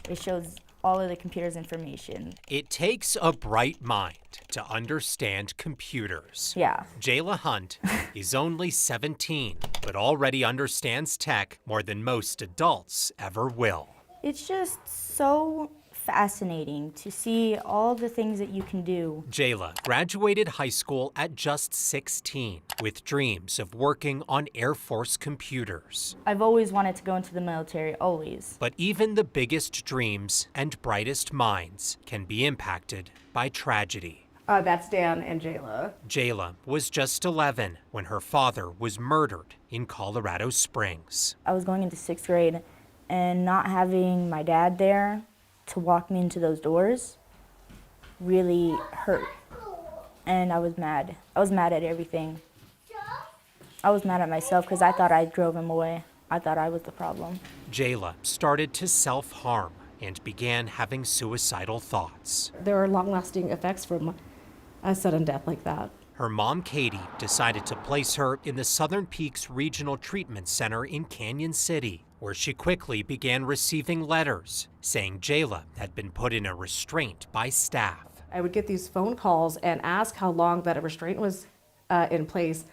It shows all of the computer's information. It takes a bright mind to understand computers. Yeah. Jayla Hunt is only 17, but already understands tech more than most adults ever will. It's just so fascinating to see all the things that you can do. Jayla graduated high school at just 16 with dreams of working on Air Force computers. I've always wanted to go into the military, always. But even the biggest dreams and brightest minds can be impacted by tragedy. That's Dan and Jayla. Jayla was just 11 when her father was murdered in Colorado Springs. I was going into 6th grade, and not having my dad there to walk me into those doors really hurt. And I was mad. I was mad at everything. I was mad at myself because I thought I drove him away. I thought I was the problem. Jayla started to self-harm and began having suicidal thoughts. There are long-lasting effects from a sudden death like that. Her mom, Katie, decided to place her in the Southern Peaks Regional Treatment Center in Canyon City, where she quickly began receiving letters saying Jayla had been put in a restraint by staff. I would get these phone calls and ask how long that a restraint was in place,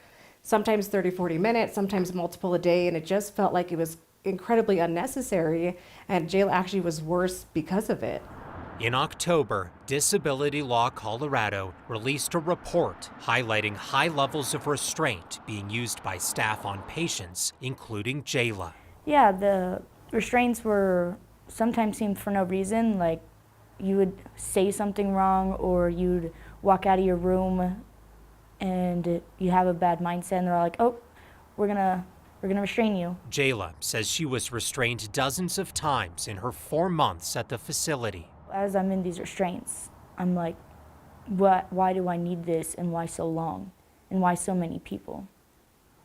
sometimes 30, 40 minutes, sometimes multiple a day, and it just felt like it was incredibly unnecessary, and Jayla actually was worse because of it. In October, Disability Law Colorado released a report highlighting high levels of restraint being used by staff on patients, including Jayla. Yeah, the restraints were sometimes seemed for no reason, like you would say something wrong or you'd walk out of your room and you have a bad mindset and they're like, oh, we're gonna restrain you. Jayla says she was restrained dozens of times in her 4 months at the facility. As I'm in these restraints, I'm like, why do I need this and why so long? And why so many people?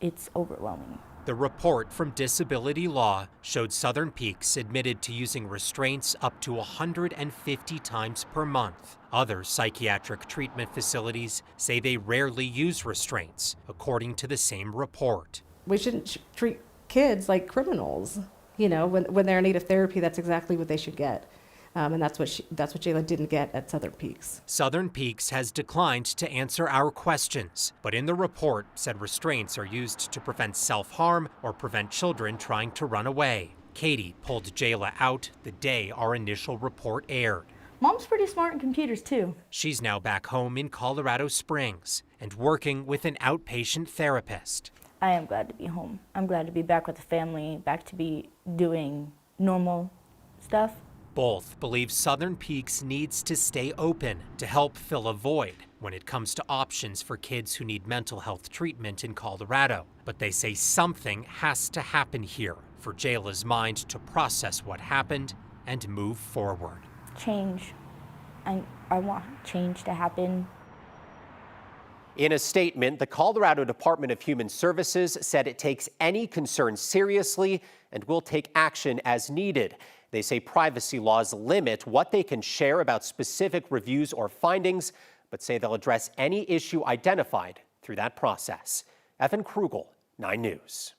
It's overwhelming. The report from Disability Law showed Southern Peaks admitted to using restraints up to 150 times per month. Other psychiatric treatment facilities say they rarely use restraints, according to the same report. We shouldn't treat kids like criminals. You know, when they're in need of therapy, that's exactly what they should get. And that's what Jayla didn't get at Southern Peaks. Southern Peaks has declined to answer our questions, but in the report said restraints are used to prevent self-harm or prevent children trying to run away. Katie pulled Jayla out the day our initial report aired. Mom's pretty smart in computers too. She's now back home in Colorado Springs and working with an outpatient therapist. I am glad to be home. I'm glad to be back with the family, back to be doing normal stuff. Both believe Southern Peaks needs to stay open to help fill a void when it comes to options for kids who need mental health treatment in Colorado. But they say something has to happen here for Jayla's mind to process what happened and move forward. Change. I want change to happen. In a statement, the Colorado Department of Human Services said it takes any concerns seriously and will take action as needed. They say privacy laws limit what they can share about specific reviews or findings, but say they'll address any issue identified through that process. Evan Krugel, 9 News.